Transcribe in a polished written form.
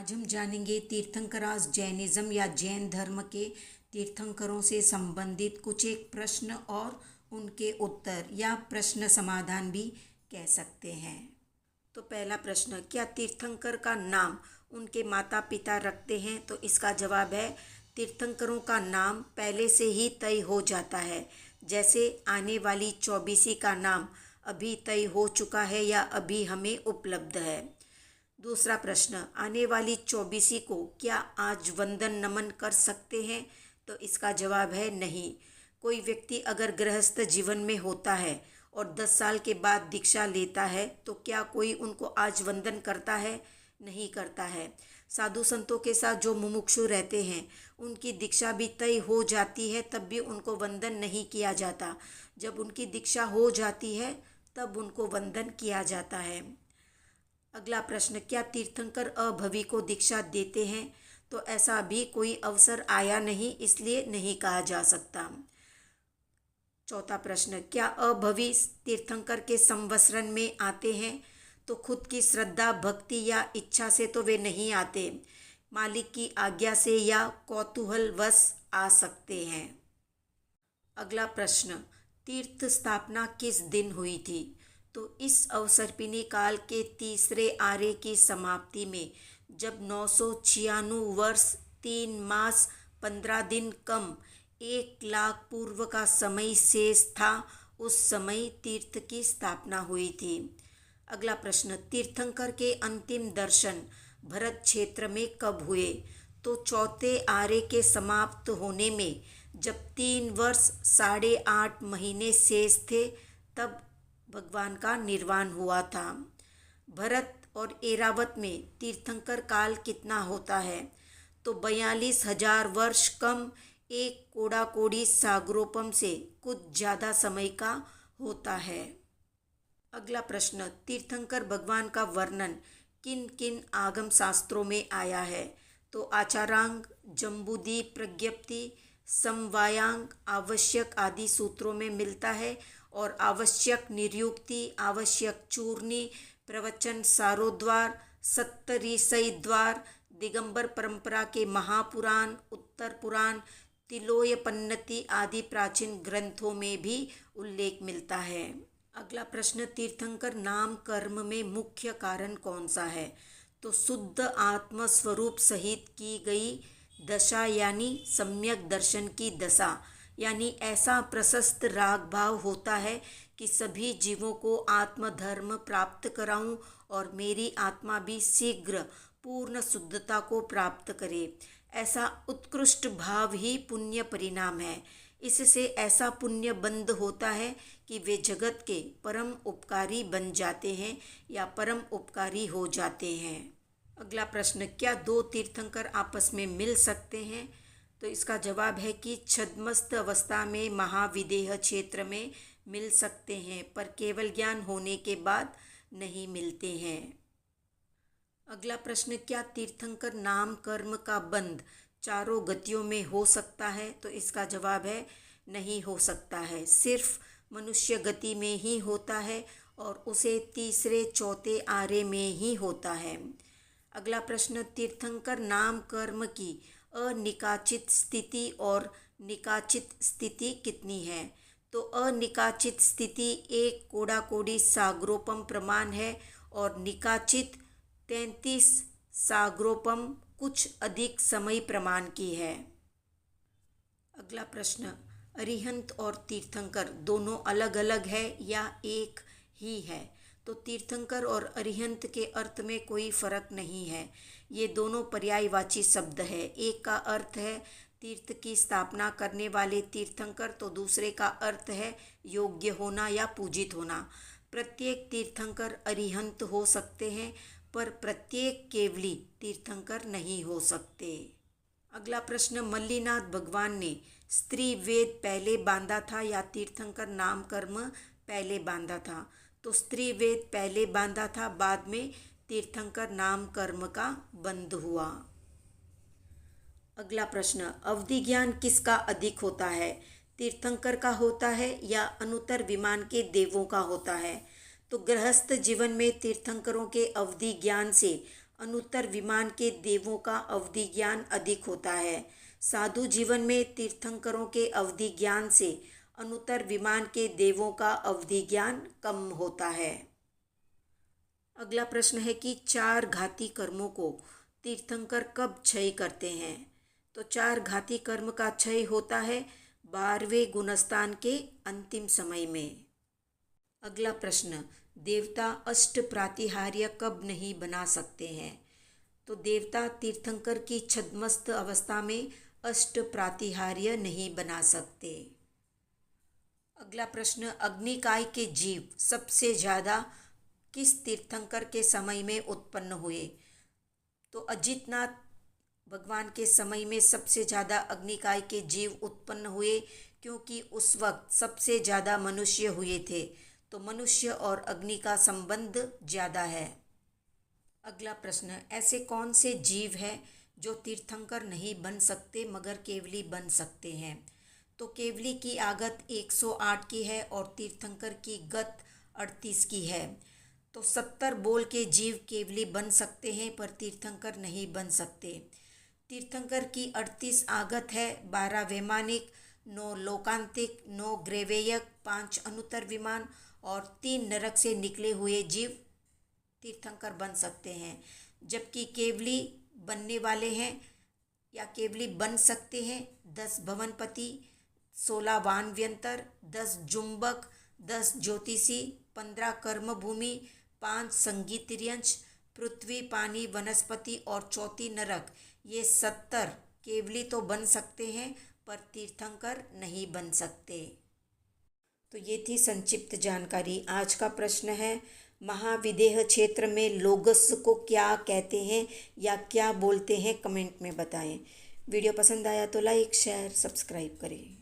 आज हम जानेंगे तीर्थंकराज जैनिज्म या जैन धर्म के तीर्थंकरों से संबंधित कुछ एक प्रश्न और उनके उत्तर या प्रश्न समाधान भी कह सकते हैं। तो पहला प्रश्न, क्या तीर्थंकर का नाम उनके माता पिता रखते हैं? तो इसका जवाब है तीर्थंकरों का नाम पहले से ही तय हो जाता है। जैसे आने वाली चौबीसी का नाम अभी तय हो चुका है या अभी हमें उपलब्ध है। दूसरा प्रश्न, आने वाली चौबीसी को क्या आज वंदन नमन कर सकते हैं? तो इसका जवाब है नहीं। कोई व्यक्ति अगर गृहस्थ जीवन में होता है और 10 साल के बाद दीक्षा लेता है तो क्या कोई उनको आज वंदन करता है? नहीं करता है। साधु संतों के साथ जो मुमुक्षु रहते हैं उनकी दीक्षा भी तय हो जाती है तब भी उनको वंदन नहीं किया जाता। जब उनकी दीक्षा हो जाती है तब उनको वंदन किया जाता है। अगला प्रश्न, क्या तीर्थंकर अभवी को दीक्षा देते हैं? तो ऐसा अभी कोई अवसर आया नहीं, इसलिए नहीं कहा जा सकता। चौथा प्रश्न, क्या अभवी तीर्थंकर के संवत्सरण में आते हैं? तो खुद की श्रद्धा भक्ति या इच्छा से तो वे नहीं आते, मालिक की आज्ञा से या कौतूहलवश आ सकते हैं। अगला प्रश्न, तीर्थ स्थापना किस दिन हुई थी? तो इस अवसर्पिणी काल के तीसरे आर्य की समाप्ति में, जब 996 वर्ष 3 मास 15 दिन कम 1 लाख पूर्व का समय शेष था, उस समय तीर्थ की स्थापना हुई थी। अगला प्रश्न, तीर्थंकर के अंतिम दर्शन भरत क्षेत्र में कब हुए? तो चौथे आर्य के समाप्त होने में जब 3 वर्ष 8.5 महीने शेष थे तब भगवान का निर्वाण हुआ था। भरत और एरावत में तीर्थंकर काल कितना होता है? तो 42,000 वर्ष कम 1 कोड़ा कोड़ी सागरोपम से कुछ ज़्यादा समय का होता है। अगला प्रश्न, तीर्थंकर भगवान का वर्णन किन किन आगम शास्त्रों में आया है? तो आचारांग, जम्बूद्वीप प्रज्ञप्ति, समवायांग, आवश्यक आदि सूत्रों में मिलता है और आवश्यक निरुक्ति, आवश्यक चूर्णी, प्रवचन सारोद्वार, सप्तऋषि द्वार, दिगंबर परंपरा के महापुराण, उत्तर पुराण, तिलोयपन्नति आदि प्राचीन ग्रंथों में भी उल्लेख मिलता है। अगला प्रश्न, तीर्थंकर नाम कर्म में मुख्य कारण कौन सा है? तो शुद्ध आत्म स्वरूप सहित की गई दशा यानी सम्यक दर्शन की दशा, यानी ऐसा प्रशस्त राग भाव होता है कि सभी जीवों को आत्मधर्म प्राप्त कराऊं और मेरी आत्मा भी शीघ्र पूर्ण शुद्धता को प्राप्त करे। ऐसा उत्कृष्ट भाव ही पुण्य परिणाम है। इससे ऐसा पुण्य बंध होता है कि वे जगत के परम उपकारी बन जाते हैं या परम उपकारी हो जाते हैं। अगला प्रश्न, क्या 2 तीर्थंकर आपस में मिल सकते हैं? तो इसका जवाब है कि छद्मस्त अवस्था में महाविदेह क्षेत्र में मिल सकते हैं, पर केवल ज्ञान होने के बाद नहीं मिलते हैं। अगला प्रश्न, क्या तीर्थंकर नाम कर्म का बंध चारों गतियों में हो सकता है? तो इसका जवाब है नहीं हो सकता है, सिर्फ मनुष्य गति में ही होता है और उसे तीसरे चौथे आर्य में ही होता है। अगला प्रश्न, तीर्थंकर नाम कर्म की अनिकाचित स्थिति और निकाचित स्थिति कितनी है? तो अनिकाचित स्थिति 1 कोड़ा कोड़ी सागरोपम प्रमाण है और निकाचित 33 सागरोपम कुछ अधिक समय प्रमाण की है। अगला प्रश्न, अरिहंत और तीर्थंकर दोनों अलग अलग है या एक ही है? तो तीर्थंकर और अरिहंत के अर्थ में कोई फर्क नहीं है, ये दोनों पर्यायवाची शब्द है। एक का अर्थ है तीर्थ की स्थापना करने वाले तीर्थंकर, तो दूसरे का अर्थ है योग्य होना या पूजित होना। प्रत्येक तीर्थंकर अरिहंत हो सकते हैं पर प्रत्येक केवली तीर्थंकर नहीं हो सकते। अगला प्रश्न, मल्लीनाथ भगवान ने स्त्री वेद पहले बांधा था या तीर्थंकर नाम कर्म पहले बांधा था? तो स्त्री वेद पहले बांधा था, बाद में तीर्थंकर नाम कर्म का बंध हुआ। अगला प्रश्न, अवधि ज्ञान किसका अधिक होता है? तीर्थंकर का होता है या अनुत्तर विमान के देवों का होता है? तो गृहस्थ जीवन में तीर्थंकरों के अवधि ज्ञान से अनुत्तर विमान के देवों का अवधि ज्ञान अधिक होता है। साधु जीवन में तीर्थंकरों के अवधि ज्ञान से अनुत्तर विमान के देवों का अवधि ज्ञान कम होता है। अगला प्रश्न है कि 4 घाती कर्मों को तीर्थंकर कब क्षय करते हैं? तो 4 घाती कर्म का क्षय होता है 12वें गुणस्थान के अंतिम समय में। अगला प्रश्न, देवता अष्ट प्रातिहार्य कब नहीं बना सकते हैं? तो देवता तीर्थंकर की छद्मस्त अवस्था में अष्ट प्रातिहार्य नहीं बना सकते। अगला प्रश्न, अग्निकाय के जीव सबसे ज़्यादा किस तीर्थंकर के समय में उत्पन्न हुए? तो अजितनाथ भगवान के समय में सबसे ज़्यादा अग्निकाय के जीव उत्पन्न हुए, क्योंकि उस वक्त सबसे ज़्यादा मनुष्य हुए थे। तो मनुष्य और अग्नि का संबंध ज़्यादा है। अगला प्रश्न, ऐसे कौन से जीव हैं जो तीर्थंकर नहीं बन सकते मगर केवली बन सकते हैं? तो केवली की आगत 108 की है और तीर्थंकर की गत 38 की है। तो 70 बोल के जीव केवली बन सकते हैं पर तीर्थंकर नहीं बन सकते। तीर्थंकर की 38 आगत है, 12 वैमानिक, 9 लोकांतिक, 9 ग्रेवेयक, 5 अनुत्तर विमान और 3 नरक से निकले हुए जीव तीर्थंकर बन सकते हैं। जबकि केवली बनने वाले हैं या केवली बन सकते हैं 10 भवनपति, 16 वानव्यंतर, 10 जुम्बक, 10 ज्योतिषी, 15 कर्मभूमि, 5 संगीतयंश, पृथ्वी, पानी, वनस्पति और 34 नरक। ये 70 केवली तो बन सकते हैं पर तीर्थंकर नहीं बन सकते। तो ये थी संक्षिप्त जानकारी। आज का प्रश्न है, महाविदेह क्षेत्र में लोगस को क्या कहते हैं या क्या बोलते हैं? कमेंट में बताएं। वीडियो पसंद आया तो लाइक, शेयर, सब्सक्राइब करें।